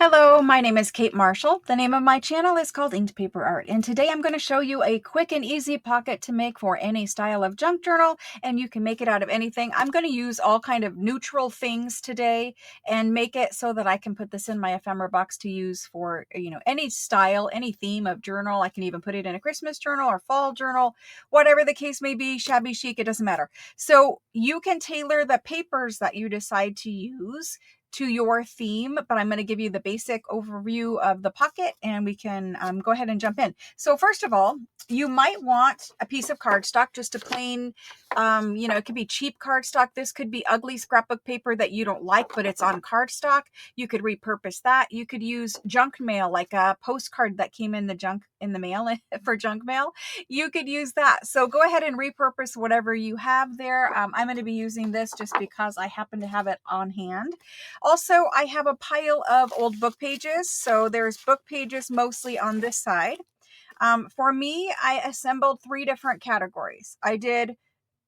Hello, my name is Kate Marshall. The name of my channel is called Inked Paper Art, and today I'm going to show you a quick and easy pocket to make for any style of junk journal, and you can make it out of anything. I'm going to use all kind of neutral things today and make it so that I can put this in my ephemera box to use for, any style, any theme of journal. I can even put it in a Christmas journal or fall journal, whatever the case may be, shabby chic, it doesn't matter. So you can tailor the papers that you decide to use to your theme, but I'm going to give you the basic overview of the pocket and we can go ahead and jump in. So first of all, you might want a piece of cardstock, just a plain, it could be cheap cardstock. This could be ugly scrapbook paper that you don't like, but it's on cardstock. You could repurpose that. You could use junk mail, like a postcard that came in the mail for junk mail. You could use that. So go ahead and repurpose whatever you have there. I'm going to be using this just because I happen to have it on hand. Also, I have a pile of old book pages. So there's book pages mostly on this side. For me, I assembled 3 different categories. I did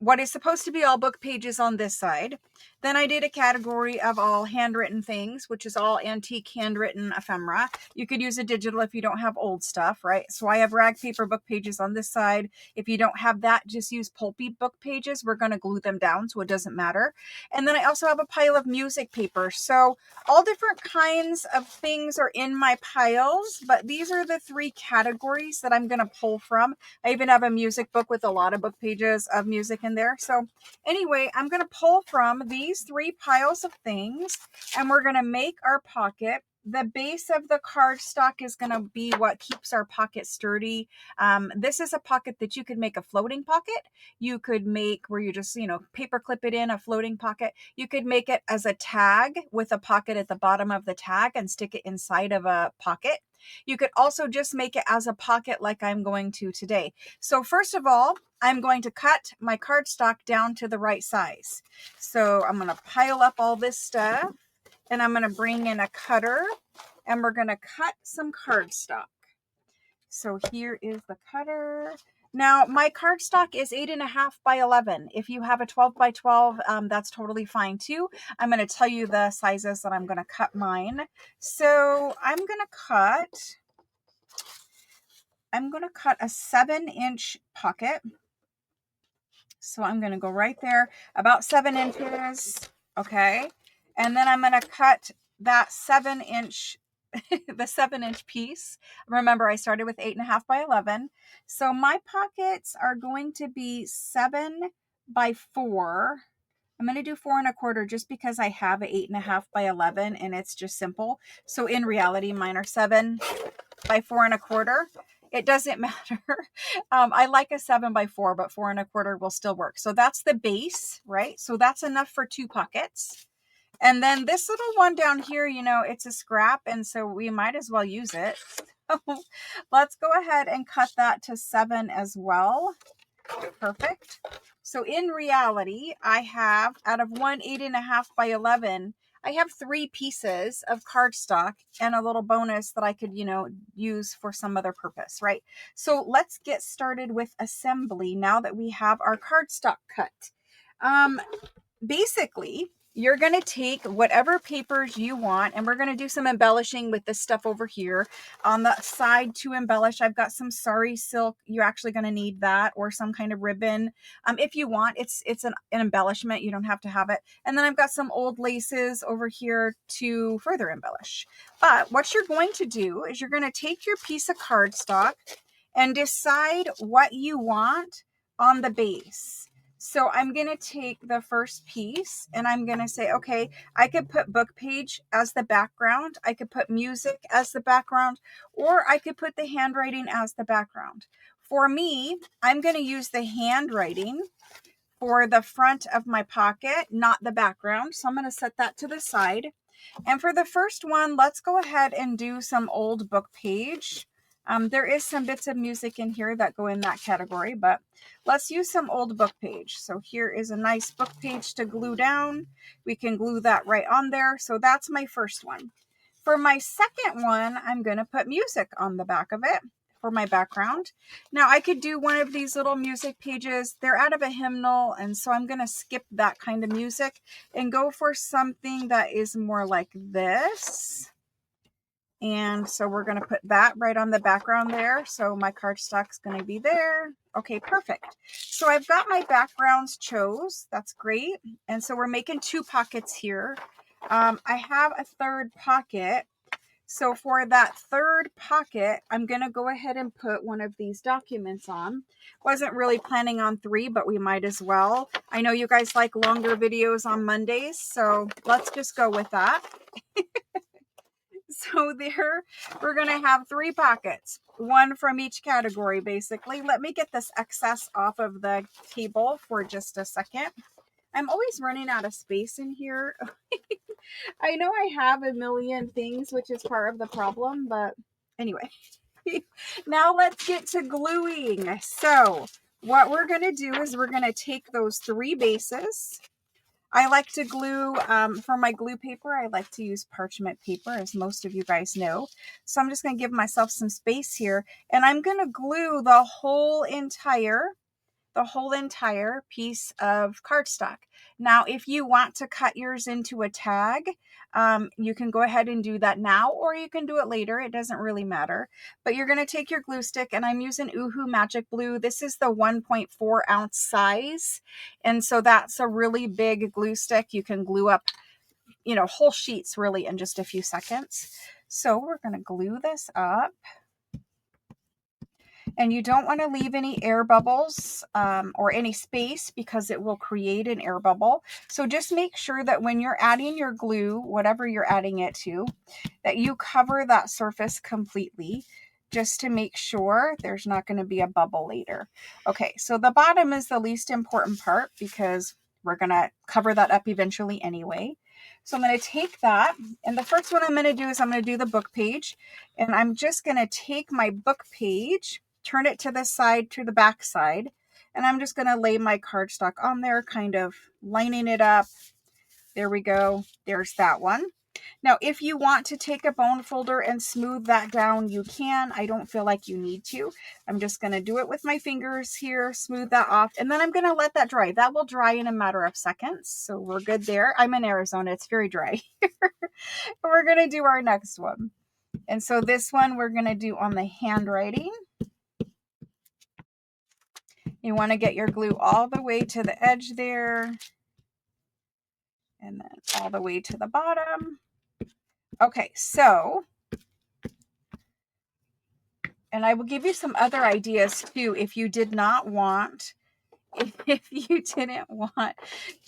what is supposed to be all book pages on this side. Then I did a category of all handwritten things, which is all antique handwritten ephemera. You could use a digital if you don't have old stuff, right? So I have rag paper book pages on this side. If you don't have that, just use pulpy book pages. We're going to glue them down, so it doesn't matter. And then I also have a pile of music paper. So all different kinds of things are in my piles, but these are the 3 categories that I'm going to pull from. I even have a music book with a lot of book pages of music in there. So anyway, I'm going to pull from these 3 piles of things and we're going to make our pocket. The base of the cardstock is going to be what keeps our pocket sturdy. This is a pocket that you could make a floating pocket. You could make where you just, paper clip it in a floating pocket. You could make it as a tag with a pocket at the bottom of the tag and stick it inside of a pocket. You could also just make it as a pocket like I'm going to today. So first of all, I'm going to cut my cardstock down to the right size. So I'm going to pile up all this stuff and I'm going to bring in a cutter and we're going to cut some cardstock. So here is the cutter. Now my cardstock is 8.5 by 11. If you have a 12 by 12, that's totally fine too. I'm going to tell you the sizes that I'm going to cut mine. So I'm going to cut a 7-inch pocket. So I'm going to go right there, about 7 inches. Okay. And then I'm going to cut that 7-inch the 7-inch piece. Remember, I started with 8.5 by 11. So my pockets are going to be 7 by 4. I'm going to do 4 1/4 just because I have an 8.5 by 11 and it's just simple. So in reality, mine are 7 by 4 1/4. It doesn't matter. I like a 7 by 4, but 4 1/4 will still work. So that's the base, right? So that's enough for 2 pockets. And then this little one down here, it's a scrap, and so we might as well use it. So let's go ahead and cut that to 7 as well. Perfect. So in reality, I have, out of one 8.5 by 11, I have 3 pieces of cardstock and a little bonus that I could, use for some other purpose, right? So let's get started with assembly now that we have our cardstock cut. Basically, you're going to take whatever papers you want, and we're going to do some embellishing with this stuff over here. On the side to embellish, I've got some sari silk. You're actually going to need that, or some kind of ribbon. If you want, it's an embellishment. You don't have to have it. And then I've got some old laces over here to further embellish. But what you're going to do is you're going to take your piece of cardstock and decide what you want on the base. So I'm going to take the first piece and I'm going to say, okay, I could put book page as the background. I could put music as the background, or I could put the handwriting as the background. For me, I'm going to use the handwriting for the front of my pocket, not the background. So I'm going to set that to the side. And for the first one, let's go ahead and do some old book page. There is some bits of music in here that go in that category, but let's use some old book page. So here is a nice book page to glue down. We can glue that right on there. So that's my first one. For my second one, I'm going to put music on the back of it for my background. Now I could do one of these little music pages. They're out of a hymnal, and so I'm going to skip that kind of music and go for something that is more like this. And so we're going to put that right on the background there. So my cardstock's going to be there. Okay, perfect. So I've got my backgrounds chose. That's great. And so we're making 2 pockets here. I have a 3rd pocket. So for that 3rd pocket, I'm going to go ahead and put one of these documents on. Wasn't really planning on 3, but we might as well. I know you guys like longer videos on Mondays, so let's just go with that. So there, we're going to have 3 pockets, 1 from each category, basically. Let me get this excess off of the table for just a second. I'm always running out of space in here. I know I have a million things, which is part of the problem, but anyway. Now let's get to gluing. So what we're going to do is we're going to take those 3 bases. I like to glue, for my glue paper, I like to use parchment paper, as most of you guys know. So I'm just going to give myself some space here, and I'm going to glue the whole entire piece of cardstock. Now, if you want to cut yours into a tag, you can go ahead and do that now, or you can do it later. It doesn't really matter. But you're going to take your glue stick, and I'm using Oohoo Magic Glue. This is the 1.4 ounce size. And so that's a really big glue stick. You can glue up, whole sheets really in just a few seconds. So we're going to glue this up. And you don't want to leave any air bubbles or any space, because it will create an air bubble. So just make sure that when you're adding your glue, whatever you're adding it to, that you cover that surface completely, just to make sure there's not going to be a bubble later. Okay, so the bottom is the least important part, because we're going to cover that up eventually anyway. So I'm going to take that, and the first one I'm going to do is I'm going to do the book page, and I'm just going to take my book page, turn it to the side, to the back side, and I'm just going to lay my cardstock on there, kind of lining it up. There we go. There's that one. Now, if you want to take a bone folder and smooth that down, you can. I don't feel like you need to. I'm just going to do it with my fingers here, smooth that off, and then I'm going to let that dry. That will dry in a matter of seconds, so we're good there. I'm in Arizona. It's very dry. We're going to do our next one. And so this one we're going to do on the handwriting. You want to get your glue all the way to the edge there, and then all the way to the bottom. Okay, so, and I will give you some other ideas too if you did not want, if you didn't want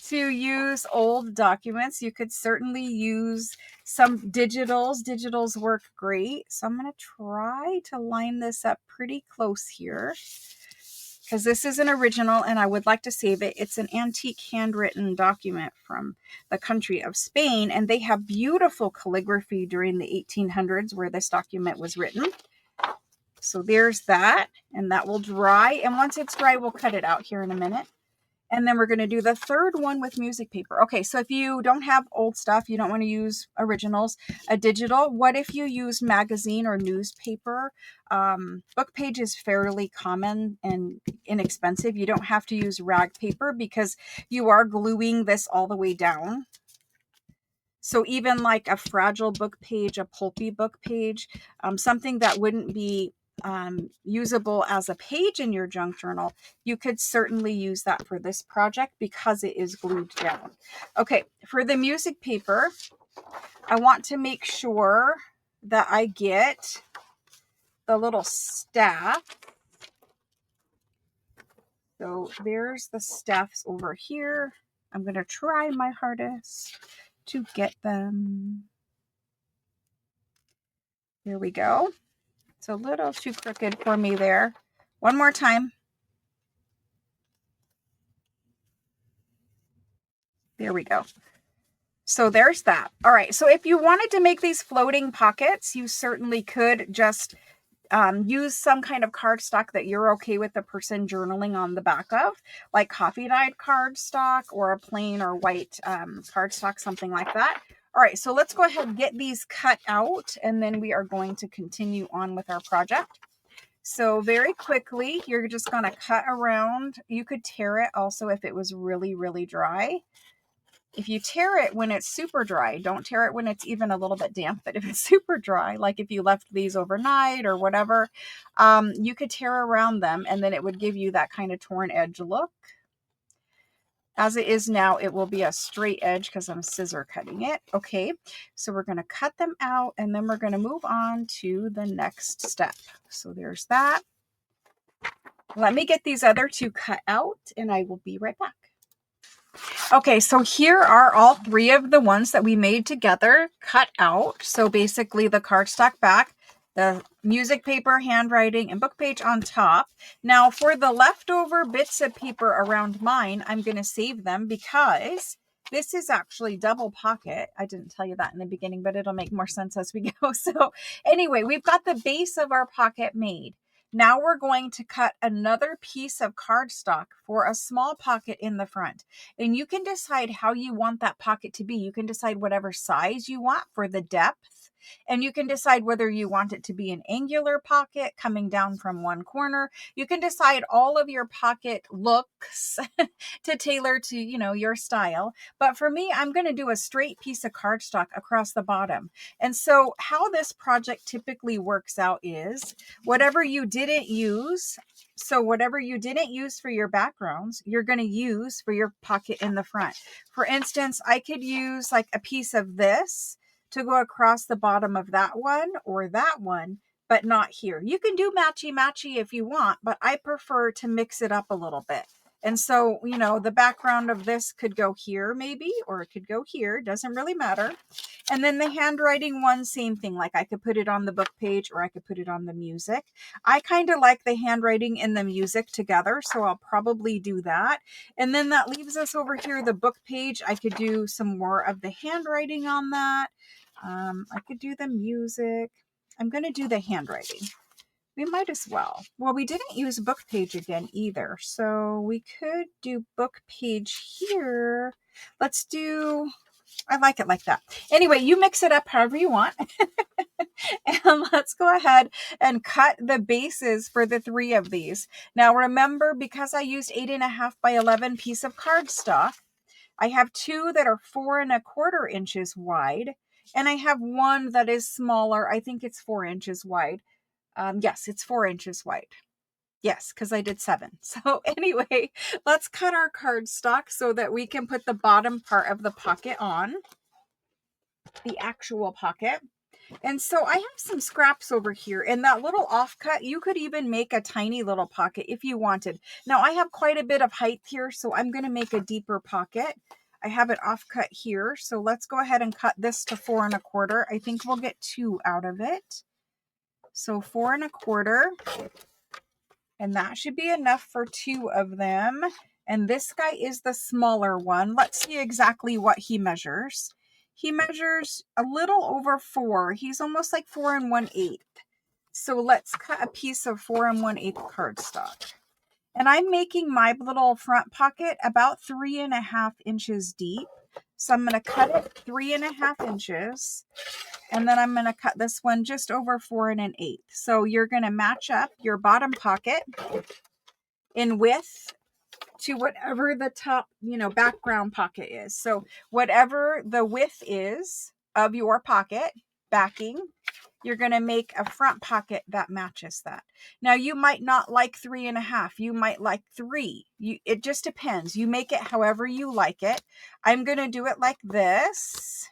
to use old documents, you could certainly use some digitals. Digitals work great. So I'm going to try to line this up pretty close here, because this is an original and I would like to save it. It's an antique handwritten document from the country of Spain, and they have beautiful calligraphy during the 1800s where this document was written. So there's that, and that will dry. And once it's dry, we'll cut it out here in a minute. And then we're going to do the 3rd one with music paper. Okay, so if you don't have old stuff, you don't want to use originals, a digital, what if you use magazine or newspaper? Book page is fairly common and inexpensive. You don't have to use rag paper, because you are gluing this all the way down. So even like a fragile book page, a pulpy book page, something that wouldn't be usable as a page in your junk journal, you could certainly use that for this project because it is glued down. Okay, for the music paper, I want to make sure that I get the little staff. So there's the staffs over here. I'm going to try my hardest to get them. There we go. It's a little too crooked for me there. One more time. There we go. So there's that. All right. So if you wanted to make these floating pockets, you certainly could just use some kind of cardstock that you're okay with the person journaling on the back of, like coffee dyed cardstock or a plain or white cardstock, something like that. All right. So let's go ahead and get these cut out, and then we are going to continue on with our project. So very quickly, you're just going to cut around. You could tear it also if it was really, really dry. if you tear it when it's super dry, don't tear it when it's even a little bit damp, but if it's super dry, like if you left these overnight or whatever, you could tear around them and then it would give you that kind of torn edge look. As it is now, it will be a straight edge because I'm scissor cutting it. Okay, so we're going to cut them out and then we're going to move on to the next step. So there's that. Let me get these other two cut out and I will be right back. Okay, so here are all three of the ones that we made together cut out. So basically the cardstock back, the music paper, handwriting, and book page on top. Now for the leftover bits of paper around mine, I'm going to save them because this is actually double pocket. I didn't tell you that in the beginning, but it'll make more sense as we go. So anyway, we've got the base of our pocket made. Now we're going to cut another piece of cardstock for a small pocket in the front. And you can decide how you want that pocket to be. You can decide whatever size you want for the depth. And you can decide whether you want it to be an angular pocket coming down from one corner. You can decide all of your pocket looks to tailor to, your style. But for me, I'm going to do a straight piece of cardstock across the bottom. And so how this project typically works out is whatever you didn't use, whatever you didn't use for your backgrounds, you're going to use for your pocket in the front. For instance, I could use like a piece of this to go across the bottom of that one or that one, but not here. You can do matchy-matchy if you want, but I prefer to mix it up a little bit. And so, the background of this could go here maybe, or it could go here. Doesn't really matter. And then the handwriting one, same thing. Like I could put it on the book page or I could put it on the music. I kind of like the handwriting and the music together, so I'll probably do that. And then that leaves us over here, the book page. I could do some more of the handwriting on that. I could do the music. I'm going to do the handwriting. We might as well. Well, we didn't use book page again either, so we could do book page here. Let's do, I like it like that. Anyway, you mix it up however you want. And let's go ahead and cut the bases for the three of these. Now remember, because I used 8.5 by 11 piece of cardstock, I have two that are 4¼ inches wide, and I have one that is smaller. I think it's 4 inches wide. Yes, it's 4 inches wide. Yes, because I did 7. So anyway, let's cut our cardstock so that we can put the bottom part of the pocket on, the actual pocket. And so I have some scraps over here, and that little offcut, you could even make a tiny little pocket if you wanted. Now I have quite a bit of height here, so I'm going to make a deeper pocket. I have it offcut here, so let's go ahead and cut this to 4¼ I think we'll get 2 out of it. So 4¼ and that should be enough for 2 of them. And this guy is the smaller one. Let's see exactly what he measures. He measures a little over 4. He's almost like 4 1/8. So let's cut a piece of 4 1/8 cardstock. And I'm making my little front pocket about 3.5 inches deep. So I'm going to cut it 3.5 inches. And then I'm going to cut this one just over 4 1/8. So you're going to match up your bottom pocket in width to whatever the top, background pocket is. So whatever the width is of your pocket backing, you're going to make a front pocket that matches that. Now you might not like 3.5. You might like 3. It just depends. You make it however you like it. I'm going to do it like this.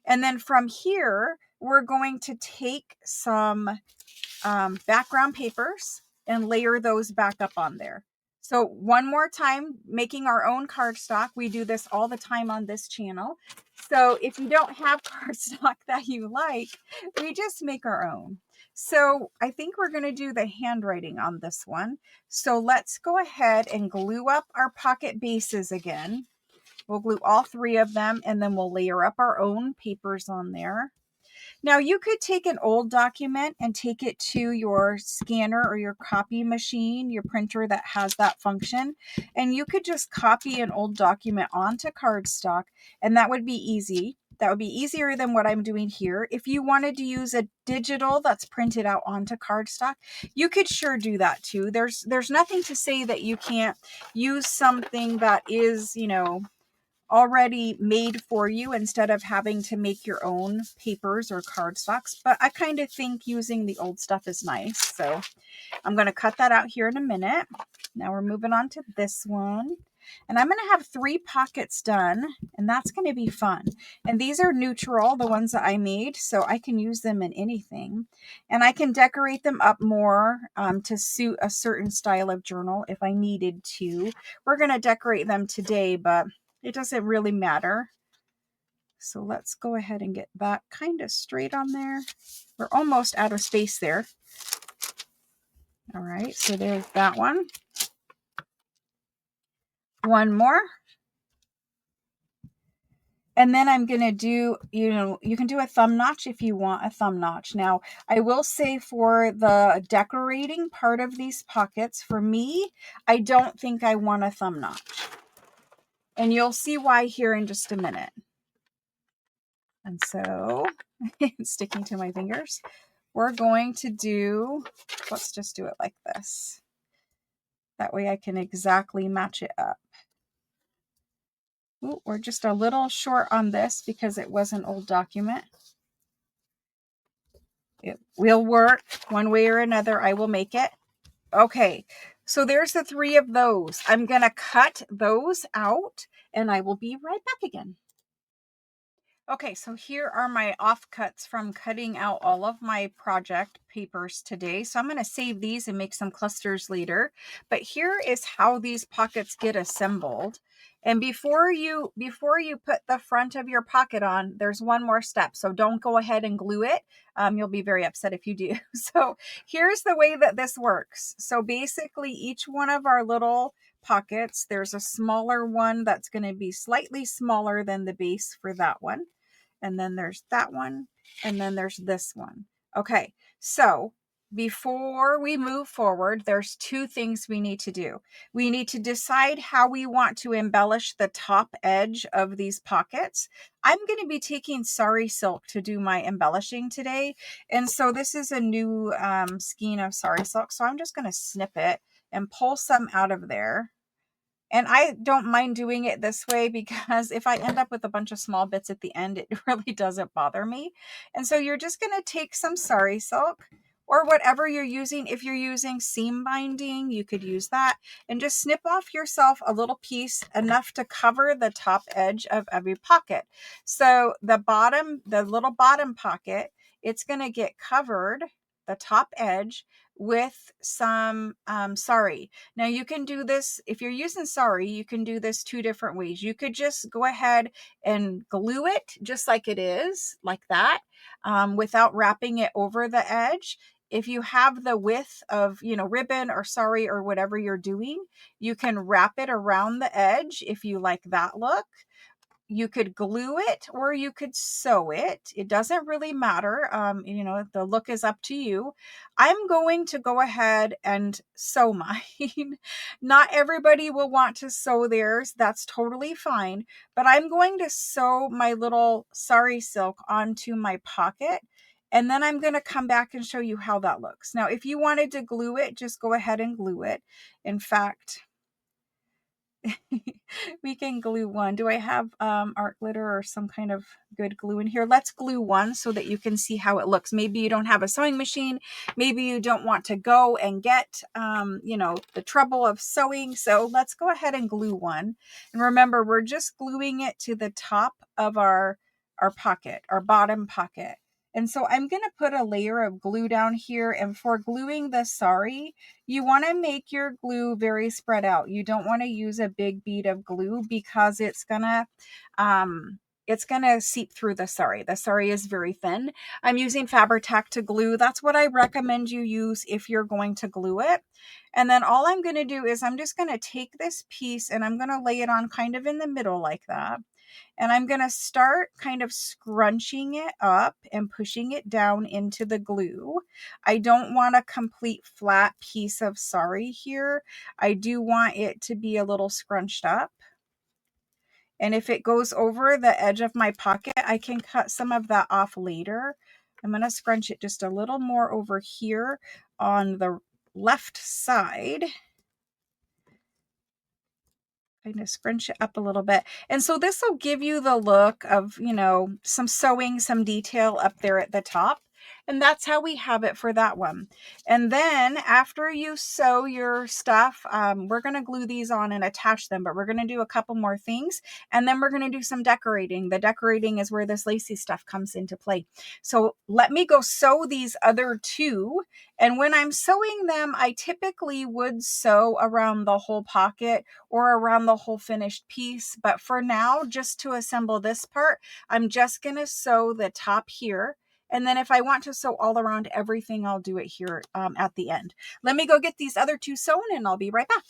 And then from here, we're going to take some background papers and layer those back up on there. So one more time, making our own cardstock. We do this all the time on this channel. So if you don't have cardstock that you like, we just make our own. So I think we're going to do the handwriting on this one. So let's go ahead and glue up our pocket bases again. We'll glue all 3 of them, and then we'll layer up our own papers on there. Now you could take an old document and take it to your scanner or your copy machine, your printer that has that function, and you could just copy an old document onto cardstock, and that would be easy. That would be easier than what I'm doing here. If you wanted to use a digital that's printed out onto cardstock, you could sure do that too. There's nothing to say that you can't use something that is, already made for you instead of having to make your own papers or cardstocks. But I kind of think using the old stuff is nice. So I'm going to cut that out here in a minute. Now we're moving on to this one. And I'm going to have 3 pockets done, and that's going to be fun. And these are neutral, the ones that I made, so I can use them in anything. And I can decorate them up more to suit a certain style of journal if I needed to. We're going to decorate them today, but it doesn't really matter. So let's go ahead and get that kind of straight on there. We're almost out of space there. All right, so there's that one. One more. And then I'm going to do, you can do a thumb notch if you want a thumb notch. Now, I will say for the decorating part of these pockets, for me, I don't think I want a thumb notch. And you'll see why here in just a minute. And so, sticking to my fingers, we're going to do, let's just do it like this. That way I can exactly match it up. Ooh, we're just a little short on this because it was an old document. It will work one way or another. I will make it. Okay, so there's the 3 of those. I'm going to cut those out and I will be right back again. Okay, so here are my offcuts from cutting out all of my project papers today. So I'm going to save these and make some clusters later. But here is how these pockets get assembled. And before you put the front of your pocket on, there's one more step. So don't go ahead and glue it. You'll be very upset if you do. So here's the way that this works. So basically each one of our little pockets, there's a smaller one that's going to be slightly smaller than the base for that one. And then there's that one, and then there's this one. Okay, so before we move forward, there's 2 things we need to do. We need to decide how we want to embellish the top edge of these pockets. I'm going to be taking sari silk to do my embellishing today. And so this is a new skein of sari silk. So I'm just going to snip it and pull some out of there. And I don't mind doing it this way because if I end up with a bunch of small bits at the end, it really doesn't bother me. And so you're just going to take some sari silk or whatever you're using. If you're using seam binding, you could use that, and just snip off yourself a little piece enough to cover the top edge of every pocket. So the little bottom pocket, it's going to get covered, the top edge, with some sari. Now you can do this, if you're using sari, you can do this 2 different ways. You could just go ahead and glue it just like it is, like that, without wrapping it over the edge. If you have the width of, ribbon or sari or whatever you're doing, you can wrap it around the edge if you like that look. You could glue it or you could sew it. It doesn't really matter. The look is up to you. I'm going to go ahead and sew mine. Not everybody will want to sew theirs. That's totally fine. But I'm going to sew my little sari silk onto my pocket. And then I'm going to come back and show you how that looks. Now, if you wanted to glue it, just go ahead and glue it. In fact, we can glue one. Do I have art glitter or some kind of good glue in here? Let's glue one so that you can see how it looks. Maybe you don't have a sewing machine. Maybe you don't want to go and get, the trouble of sewing. So let's go ahead and glue one. And remember, we're just gluing it to the top of our pocket, our bottom pocket. And so I'm going to put a layer of glue down here. And for gluing the sari, you want to make your glue very spread out. You don't want to use a big bead of glue because it's going to seep through the sari. The sari is very thin. I'm using Fabri-Tac to glue. That's what I recommend you use if you're going to glue it. And then all I'm going to do is I'm just going to take this piece and I'm going to lay it on kind of in the middle like that. And I'm going to start kind of scrunching it up and pushing it down into the glue. I don't want a complete flat piece of sari here. I do want it to be a little scrunched up. And if it goes over the edge of my pocket, I can cut some of that off later. I'm going to scrunch it just a little more over here on the left side. kind of scrunch it up a little bit. And so this will give you the look of, you know, some sewing, some detail up there at the top. And that's how we have it for that one. And then after you sew your stuff, we're going to glue these on and attach them, but we're going to do a couple more things. And then we're going to do some decorating. The decorating is where this lacy stuff comes into play. So let me go sew these other two. And when I'm sewing them, I typically would sew around the whole pocket or around the whole finished piece. But for now, just to assemble this part, I'm just going to sew the top here. And then if I want to sew all around everything, I'll do it here at the end. Let me go get these other two sewn and I'll be right back.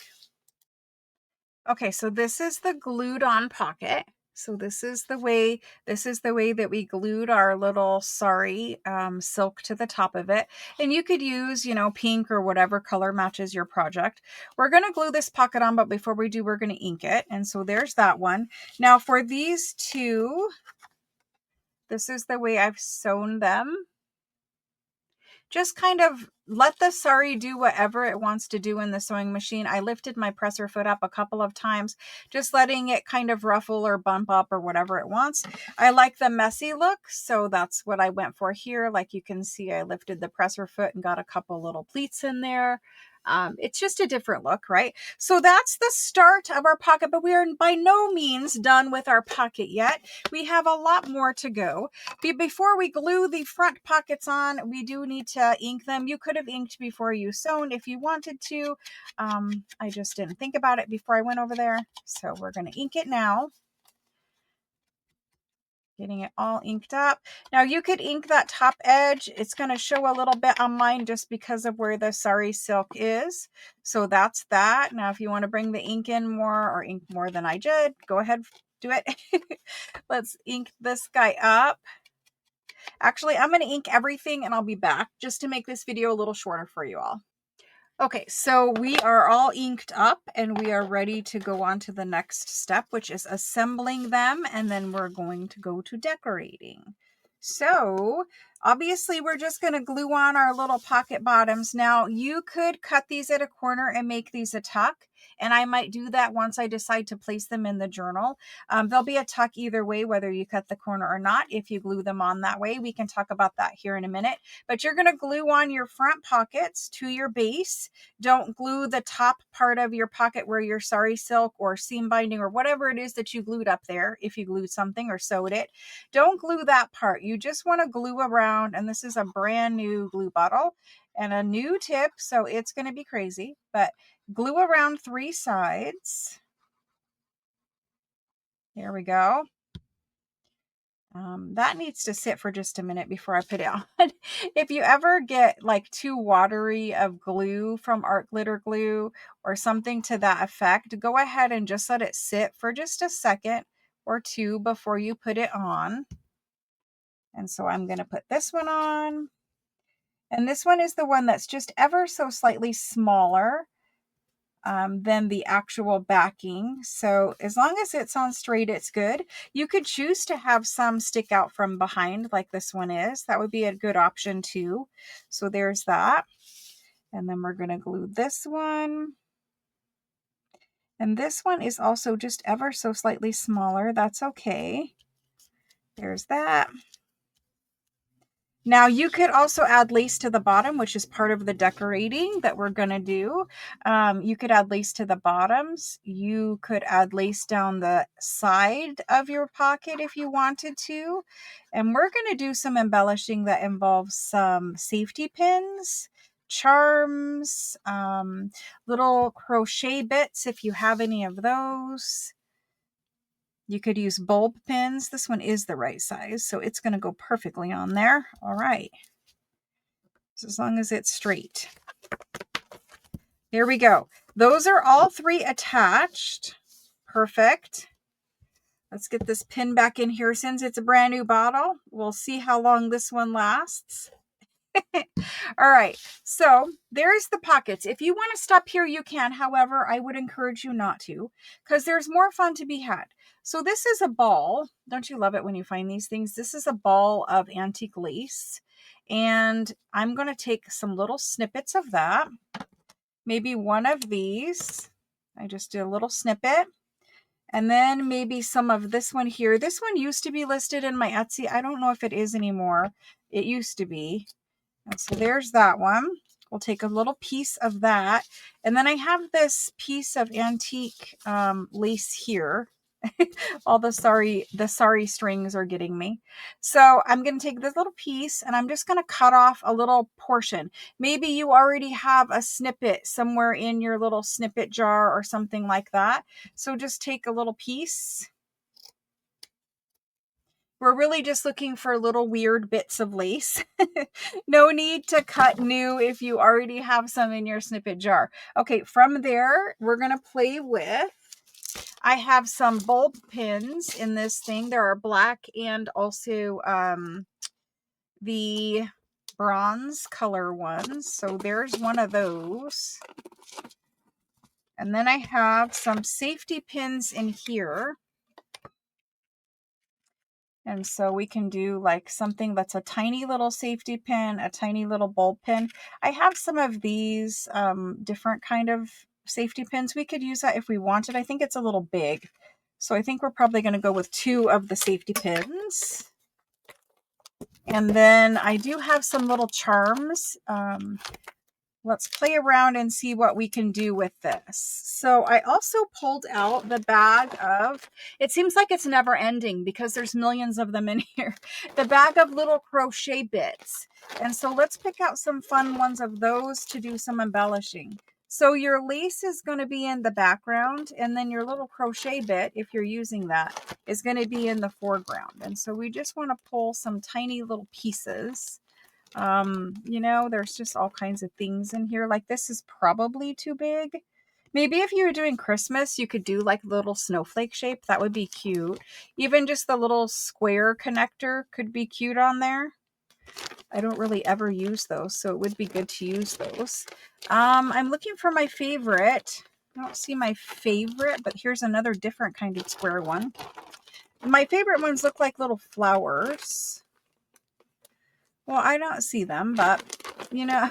Okay, so this is the glued on pocket. So this is the way that we glued our little sari silk to the top of it. And you could use, you know, pink or whatever color matches your project. We're going to glue this pocket on, but before we do, we're going to ink it. And so there's that one. Now for these two, this is the way I've sewn them. Just kind of let the sari do whatever it wants to do in the sewing machine. I lifted my presser foot up a couple of times, just letting it kind of ruffle or bump up or whatever it wants. I like the messy look, so that's what I went for here. Like you can see, I lifted the presser foot and got a couple little pleats in there. It's just a different look, right? So that's the start of our pocket, but we are by no means done with our pocket yet. We have a lot more to go. Before we glue the front pockets on, we do need to ink them. You could have inked before you sewn if you wanted to. I just didn't think about it before I went over there. So we're going to ink it now. Getting it all inked up. Now you could ink that top edge. It's going to show a little bit on mine just because of where the sari silk is. So that's that. Now if you want to bring the ink in more or ink more than I did, go ahead, do it. Let's ink this guy up. Actually, I'm going to ink everything and I'll be back just to make this video a little shorter for you all. Okay, so we are all inked up and we are ready to go on to the next step, which is assembling them, and then we're going to go to decorating. So obviously we're just going to glue on our little pocket bottoms. Now you could cut these at a corner and make these a tuck, and I might do that once I decide to place them in the journal. There'll be a tuck either way, whether you cut the corner or not. If you glue them on that way, we can talk about that here in a minute. But you're going to glue on your front pockets to your base. Don't glue the top part of your pocket where your sari silk or seam binding or whatever it is that you glued up there, if you glued something or sewed it. Don't glue that part. You just want to glue around, and this is a brand new glue bottle and a new tip, so it's going to be crazy, but glue around 3 sides. There we go. That needs to sit for just a minute before I put it on. If you ever get like too watery of glue from art glitter glue or something to that effect, go ahead and just let it sit for just a second or two before you put it on. And so I'm going to put this one on. And this one is the one that's just ever so slightly smaller than the actual backing. So as long as it's on straight, it's good. You could choose to have some stick out from behind like this one is. That would be a good option too. So there's that. And then we're going to glue this one. And this one is also just ever so slightly smaller. That's okay. There's that. Now you could also add lace to the bottom, which is part of the decorating that we're going to do. You could add lace to the bottoms. You could add lace down the side of your pocket if you wanted to. And we're going to do some embellishing that involves some safety pins, charms, little crochet bits if you have any of those. You could use bulb pins. This one is the right size, so it's going to go perfectly on there. All right. So as long as it's straight. There we go. Those are all 3 attached. Perfect. Let's get this pin back in here. Since it's a brand new bottle, we'll see how long this one lasts. All right, so there's the pockets. If you want to stop here, you can. However, I would encourage you not to, because there's more fun to be had. So this is a ball. Don't you love it when you find these things? This is a ball of antique lace, and I'm going to take some little snippets of that. Maybe one of these. I just did a little snippet. And then maybe some of this one here. This one used to be listed in my Etsy. I don't know if it is anymore. It used to be. And so there's that one. We'll take a little piece of that. And then I have this piece of antique lace here. All the sorry strings are getting me. So I'm going to take this little piece and I'm just going to cut off a little portion. Maybe you already have a snippet somewhere in your little snippet jar or something like that. So just take a little piece. We're really just looking for little weird bits of lace. No need to cut new if you already have some in your snippet jar. Okay, from there, we're going to play with, I have some bulb pins in this thing. There are black and also the bronze color ones. So there's one of those. And then I have some safety pins in here. And so we can do like something that's a tiny little safety pin, a tiny little bulb pin. I have some of these different kind of safety pins. We could use that if we wanted. I think it's a little big. So I think we're probably going to go with 2 of the safety pins. And then I do have some little charms. Let's play around and see what we can do with this. So I also pulled out the bag of, it seems like it's never ending because there's millions of them in here, the bag of little crochet bits. And so let's pick out some fun ones of those to do some embellishing. So your lace is going to be in the background, and then your little crochet bit, if you're using that, is going to be in the foreground. And so we just want to pull some tiny little pieces. You know, there's just all kinds of things in here. Like this is probably too big. Maybe if you were doing Christmas, you could do like little snowflake shape. That would be cute. Even just the little square connector could be cute on there. I don't really ever use those, so it would be good to use those. I'm looking for my favorite. I don't see my favorite, but here's another different kind of square one. My favorite ones look like little flowers. Well, I don't see them, but you know,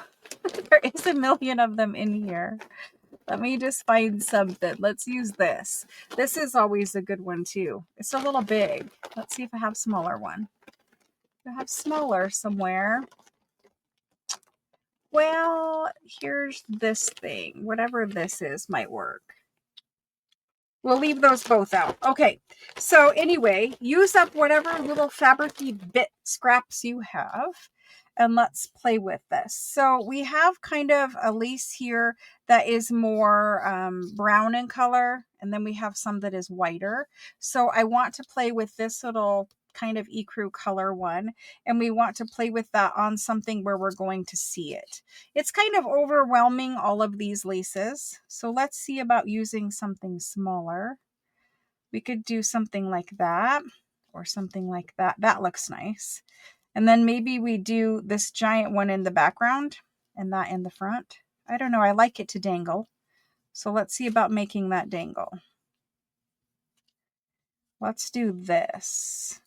there is a million of them in here. Let me just find something. Let's use this. This is always a good one too. It's a little big. Let's see if I have a smaller one. I have smaller somewhere. Well, here's this thing. Whatever this is might work. We'll leave those both out. Okay, so anyway, use up whatever little fabricy bit scraps you have, and let's play with this. So we have kind of a lace here that is more brown in color, and then we have some that is whiter. So I want to play with this little kind of ecru color one, and we want to play with that on something where we're going to see it. It's kind of overwhelming, all of these laces. So let's see about using something smaller. We could do something like that or something like that. That looks nice. And then maybe we do this giant one in the background and that in the front. I don't know. I like it to dangle. So let's see about making that dangle. Let's do this.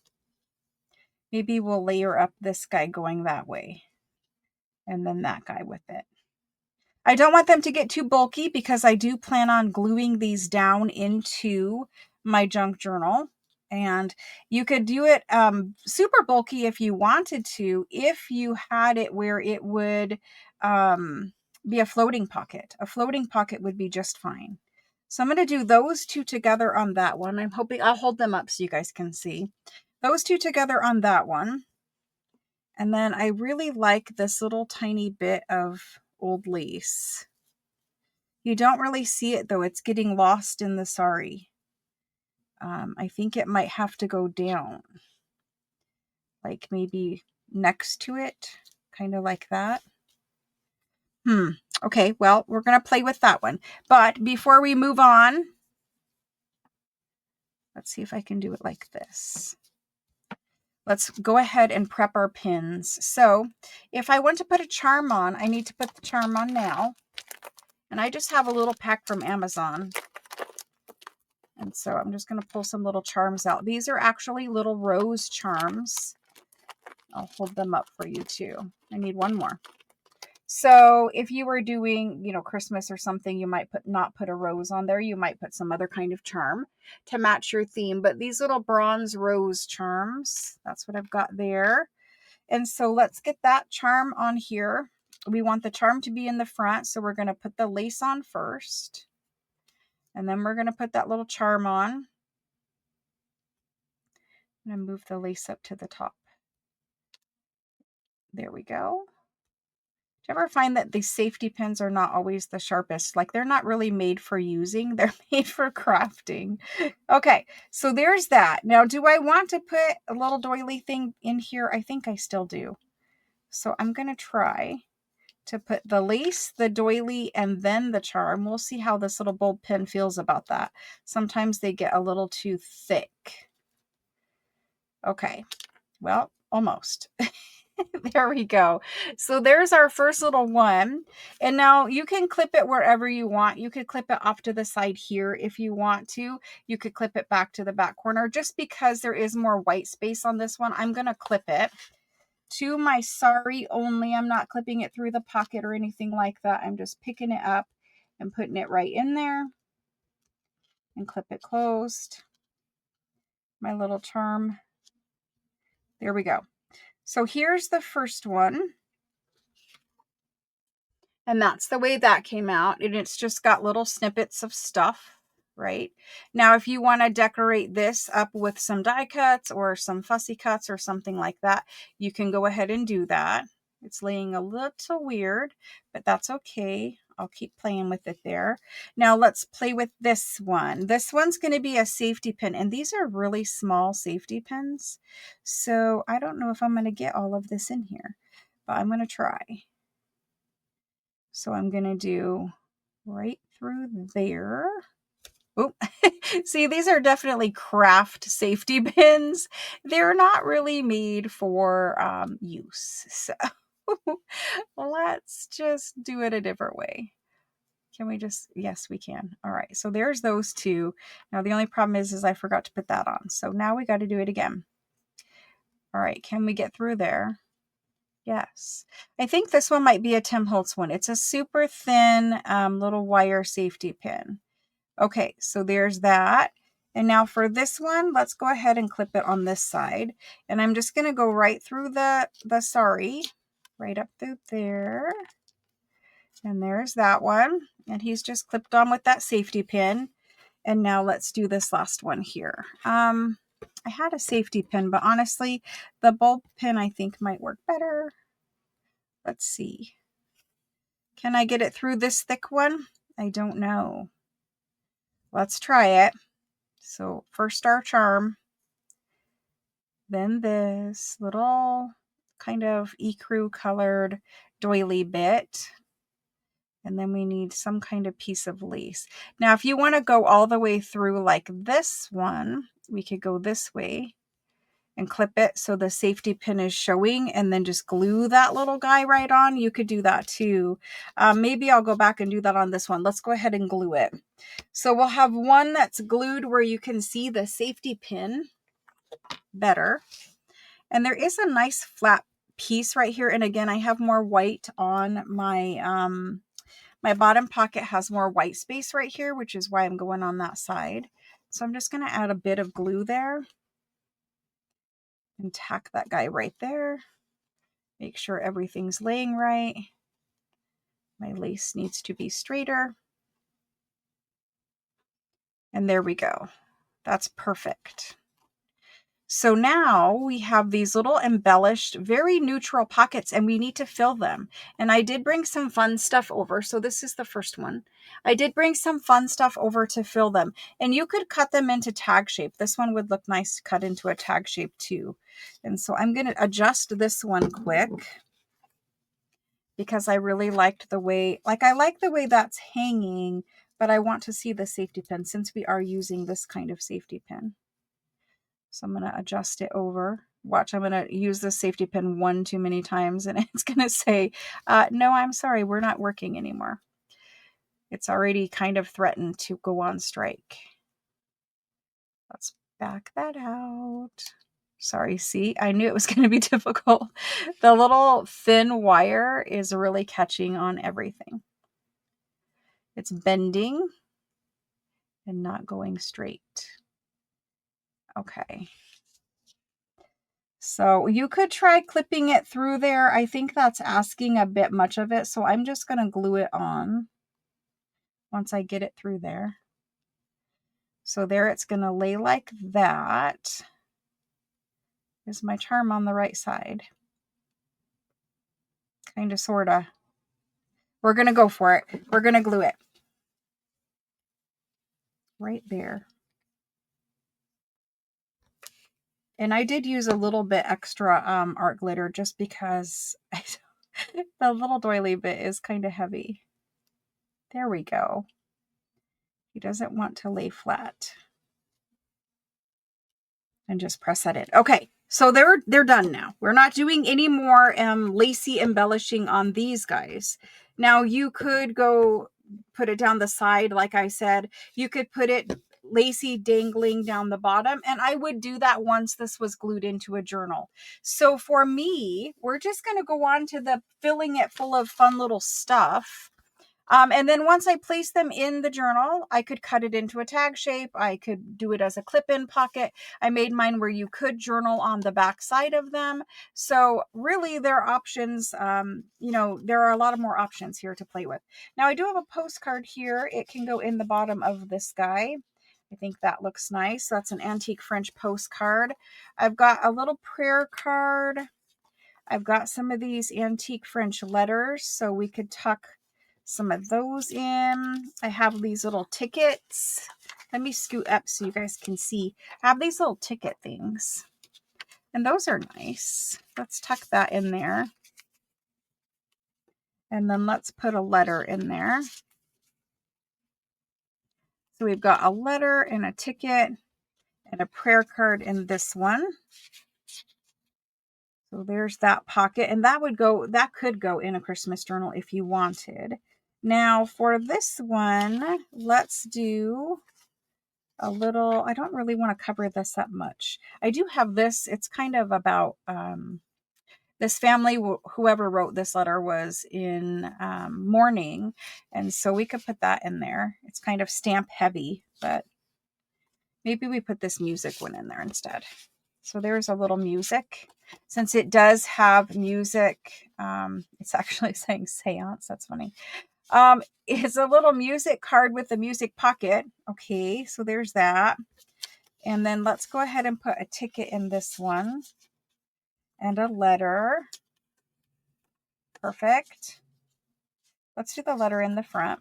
Maybe we'll layer up this guy going that way and then that guy with it. I don't want them to get too bulky because I do plan on gluing these down into my junk journal. And you could do it super bulky if you wanted to, if you had it where it would be a floating pocket. A floating pocket would be just fine. So I'm going to do those 2 together on that one. I'm hoping I'll hold them up so you guys can see. Those 2 together on that one. And then I really like this little tiny bit of old lace. You don't really see it though. It's getting lost in the sari. I think it might have to go down. Like maybe next to it. Kind of like that. Okay, well, we're going to play with that one. But before we move on, let's see if I can do it like this. Let's go ahead and prep our pins. So if I want to put a charm on, I need to put the charm on now. And I just have a little pack from Amazon. And so I'm just going to pull some little charms out. These are actually little rose charms. I'll hold them up for you too. I need one more. So if you were doing, you know, Christmas or something, you might not put a rose on there. You might put some other kind of charm to match your theme. But these little bronze rose charms, that's what I've got there. And so let's get that charm on here. We want the charm to be in the front. So we're going to put the lace on first. And then we're going to put that little charm on. I'm going to move the lace up to the top. There we go. Do you ever find that these safety pins are not always the sharpest? Like they're not really made for using, they're made for crafting. Okay, so there's that. Now, do I want to put a little doily thing in here? I think I still do. So I'm going to try to put the lace, the doily, and then the charm. We'll see how this little bulb pin feels about that. Sometimes they get a little too thick. Okay, well, almost. There we go. So there's our first little one. And now you can clip it wherever you want. You could clip it off to the side here if you want to. You could clip it back to the back corner. Just because there is more white space on this one, I'm going to clip it to my sari only. I'm not clipping it through the pocket or anything like that. I'm just picking it up and putting it right in there and clip it closed. My little charm. There we go. So here's the first one. And that's the way that came out. And it's just got little snippets of stuff, right? Now, if you want to decorate this up with some die cuts or some fussy cuts or something like that, you can go ahead and do that. It's laying a little weird, but that's okay. I'll keep playing with it there. Now let's play with this one. This one's going to be a safety pin, and these are really small safety pins. So I don't know if I'm going to get all of this in here, but I'm going to try. So I'm going to do right through there. Oh, see, these are definitely craft safety pins. They're not really made for use. So let's just do it a different way. Can we just, yes, we can. All right, so there's those two. Now the only problem is I forgot to put that on. So now we got to do it again. All right, can we get through there? Yes. I think this one might be a Tim Holtz one. It's a super thin little wire safety pin. Okay, so there's that. And now for this one, let's go ahead and clip it on this side. And I'm just going to go right through the sari, right up through there. And there's that one. And he's just clipped on with that safety pin. And now let's do this last one here. I had a safety pin, but honestly, the bulb pin I think might work better. Let's see. Can I get it through this thick one? I don't know. Let's try it. So first our charm, then this little kind of ecru colored doily bit. And then we need some kind of piece of lace. Now, if you want to go all the way through like this one, we could go this way and clip it so the safety pin is showing and then just glue that little guy right on. You could do that too. Maybe I'll go back and do that on this one. Let's go ahead and glue it. So we'll have one that's glued where you can see the safety pin better. And there is a nice flat piece right here. And again, I have more white on my, my bottom pocket has more white space right here, which is why I'm going on that side. So I'm just going to add a bit of glue there and tack that guy right there. Make sure everything's laying right. My lace needs to be straighter. And there we go. That's perfect. So now we have these little embellished, very neutral pockets, and we need to fill them. And I did bring some fun stuff over. So this is the first one. I did bring some fun stuff over to fill them. And you could cut them into tag shape. This one would look nice to cut into a tag shape too. And so I'm going to adjust this one quick because I really liked the way, I like the way that's hanging, but I want to see the safety pin since we are using this kind of safety pin. So I'm going to adjust it over. Watch, I'm going to use the safety pin one too many times and it's going to say, no, I'm sorry, we're not working anymore. It's already kind of threatened to go on strike. Let's back that out. Sorry, see, I knew it was going to be difficult. The little thin wire is really catching on everything. It's bending and not going straight. Okay. So you could try clipping it through there. I think that's asking a bit much of it. So I'm just going to glue it on once I get it through there. So there it's going to lay like that. Is my charm on the right side? Kind of, sort of. We're going to go for it. We're going to glue it. Right there. And I did use a little bit extra art glitter just because the little doily bit is kind of heavy. There we go. He doesn't want to lay flat. And just press that in. Okay, so they're done now. We're not doing any more lacy embellishing on these guys. Now you could go put it down the side, like I said. You could put it lacy dangling down the bottom, and I would do that once this was glued into a journal. So for me, we're just going to go on to the filling it full of fun little stuff. And then once I place them in the journal, I could cut it into a tag shape. I could do it as a clip-in pocket. I made mine where you could journal on the back side of them. So really there are options, you know, there are a lot of more options here to play with. Now I do have a postcard here. It can go in the bottom of this guy. I think that looks nice. That's an antique French postcard. I've got a little prayer card. I've got some of these antique French letters, so we could tuck some of those in. I have these little tickets. Let me scoot up so you guys can see. I have these little ticket things, and those are nice. Let's tuck that in there. And then let's put a letter in there. So we've got a letter and a ticket and a prayer card in this one. So there's that pocket, and that could go in a Christmas journal if you wanted. Now for this one, let's do a little, I don't really want to cover this up much. I do have this, it's kind of about this family, whoever wrote this letter was in mourning, and so we could put that in there. It's kind of stamp heavy, but maybe we put this music one in there instead. So there's a little music. Since it does have music, it's actually saying seance. That's funny. It's a little music card with a music pocket. Okay, so there's that. And then let's go ahead and put a ticket in this one. And a letter. Perfect. Let's do the letter in the front.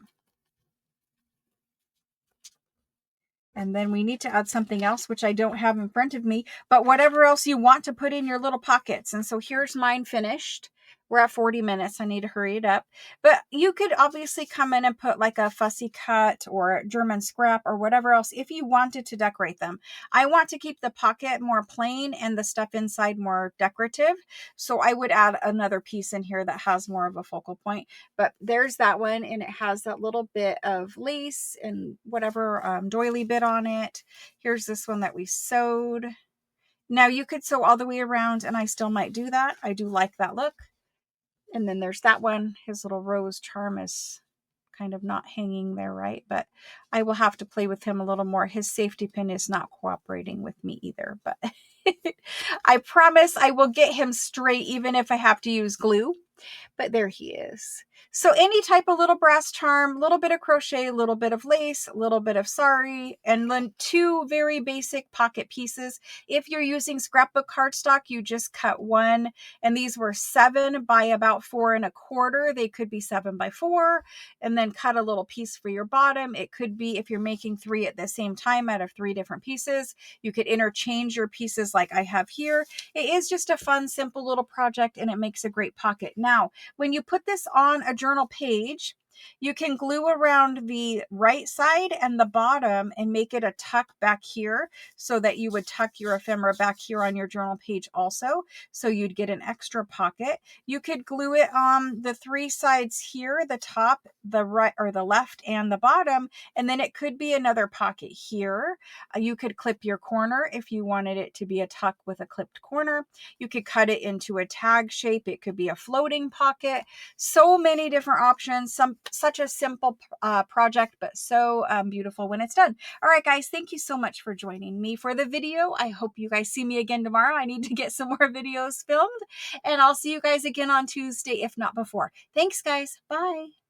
And then we need to add something else, which I don't have in front of me, but whatever else you want to put in your little pockets. And so here's mine finished. We're at 40 minutes. I need to hurry it up. But you could obviously come in and put like a fussy cut or German scrap or whatever else if you wanted to decorate them. I want to keep the pocket more plain and the stuff inside more decorative. So I would add another piece in here that has more of a focal point. But there's that one, and it has that little bit of lace and whatever doily bit on it. Here's this one that we sewed. Now you could sew all the way around, and I still might do that. I do like that look. And then there's that one. His little rose charm is kind of not hanging there right, but I will have to play with him a little more. His safety pin is not cooperating with me either, but I promise I will get him straight even if I have to use glue. But there he is. So any type of little brass charm, little bit of crochet, a little bit of lace, a little bit of sari, and then two very basic pocket pieces. If you're using scrapbook cardstock, you just cut one, and these were 7 by about 4 1/4. They could be 7 by 4, and then cut a little piece for your bottom. It could be, if you're making 3 at the same time out of 3 different pieces, you could interchange your pieces like I have here. It is just a fun, simple little project, and it makes a great pocket. Now, when you put this on a journal page, You can glue around the right side and the bottom and make it a tuck back here, so that you would tuck your ephemera back here on your journal page also, so you'd get an extra pocket. You could glue it on the three sides here, the top, the right or the left, and the bottom, and then it could be another pocket here. You could clip your corner if you wanted it to be a tuck with a clipped corner. You could cut it into a tag shape. It could be a floating pocket. So many different options. Such a simple project, but so beautiful when it's done. All right, guys, thank you so much for joining me for the video. I hope you guys see me again tomorrow. I need to get some more videos filmed, and I'll see you guys again on Tuesday, if not before. Thanks, guys. Bye.